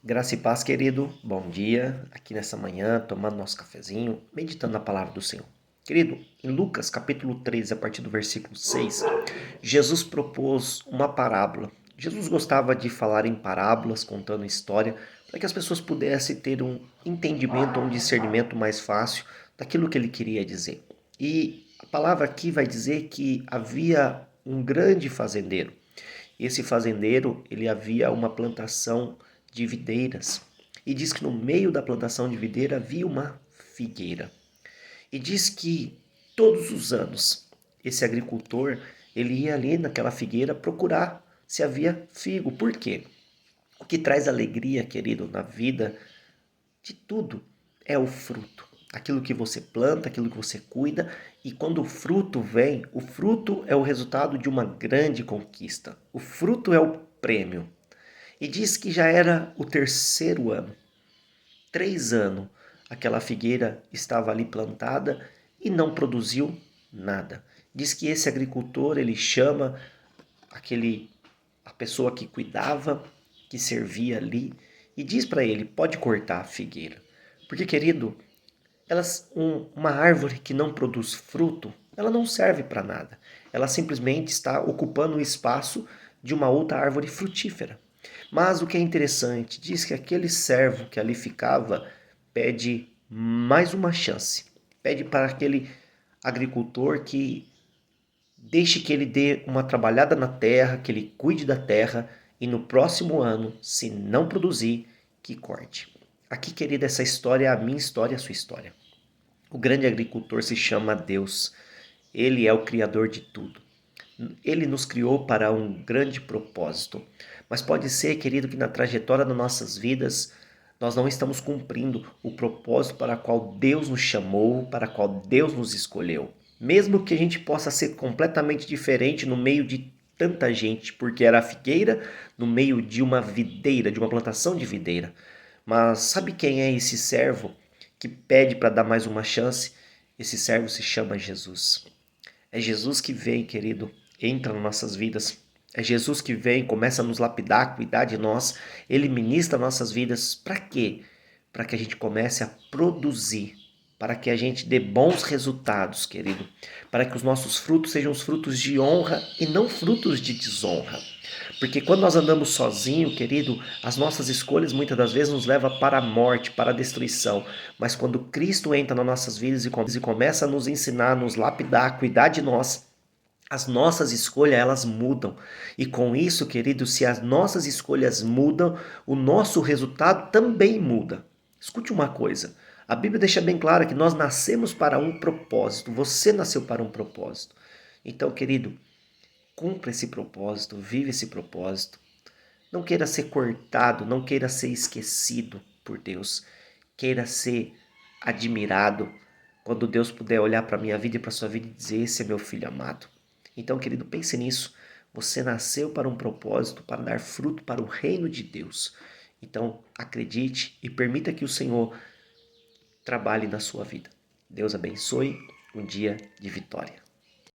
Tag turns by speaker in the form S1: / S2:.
S1: Graça e paz, querido. Bom dia. Aqui nessa manhã, tomando nosso cafezinho, meditando na palavra do Senhor. Querido, em Lucas capítulo 13, a partir do versículo 6, Jesus propôs uma parábola. Jesus gostava de falar em parábolas, contando história, para que as pessoas pudessem ter um entendimento, um discernimento mais fácil daquilo que ele queria dizer. E a palavra aqui vai dizer que havia um grande fazendeiro. Esse fazendeiro, ele havia uma plantação de videiras. E diz que no meio da plantação de videira havia uma figueira. E diz que todos os anos esse agricultor, ele ia ali naquela figueira procurar se havia figo. Por quê? O que traz alegria, querido, na vida de tudo é o fruto. Aquilo que você planta, aquilo que você cuida, e quando o fruto vem, o fruto é o resultado de uma grande conquista. O fruto é o prêmio. E diz que já era o terceiro ano. 3 anos aquela figueira estava ali plantada e não produziu nada. Diz que esse agricultor, ele chama a pessoa que cuidava, que servia ali, e diz para ele: pode cortar a figueira. Porque, querido, uma árvore que não produz fruto, ela não serve para nada. Ela simplesmente está ocupando o espaço de uma outra árvore frutífera. Mas o que é interessante, diz que aquele servo que ali ficava pede mais uma chance. Pede para aquele agricultor que deixe que ele dê uma trabalhada na terra, que ele cuide da terra e no próximo ano, se não produzir, que corte. Aqui, querida, essa história é a minha história, a sua história. O grande agricultor se chama Deus. Ele é o criador de tudo. Ele nos criou para um grande propósito. Mas pode ser, querido, que na trajetória das nossas vidas nós não estamos cumprindo o propósito para qual Deus nos chamou, para qual Deus nos escolheu. Mesmo que a gente possa ser completamente diferente no meio de tanta gente, porque era a figueira no meio de uma videira, de uma plantação de videira. Mas sabe quem é esse servo que pede para dar mais uma chance? Esse servo se chama Jesus. É Jesus que vem, querido, entra nas nossas vidas. É Jesus que vem, começa a nos lapidar, cuidar de nós. Ele ministra nossas vidas. Para quê? Para que a gente comece a produzir. Para que a gente dê bons resultados, querido. Para que os nossos frutos sejam os frutos de honra e não frutos de desonra. Porque quando nós andamos sozinhos, querido, as nossas escolhas muitas das vezes nos levam para a morte, para a destruição. Mas quando Cristo entra nas nossas vidas e começa a nos ensinar, a nos lapidar, a cuidar de nós, as nossas escolhas elas mudam. E com isso, querido, se as nossas escolhas mudam, o nosso resultado também muda. Escute uma coisa. A Bíblia deixa bem claro que nós nascemos para um propósito. Você nasceu para um propósito. Então, querido, cumpra esse propósito, vive esse propósito. Não queira ser cortado, não queira ser esquecido por Deus. Queira ser admirado quando Deus puder olhar para a minha vida e para a sua vida e dizer: esse é meu filho amado. Então, querido, pense nisso. Você nasceu para um propósito, para dar fruto para o reino de Deus. Então, acredite e permita que o Senhor trabalhe na sua vida. Deus abençoe um dia de vitória.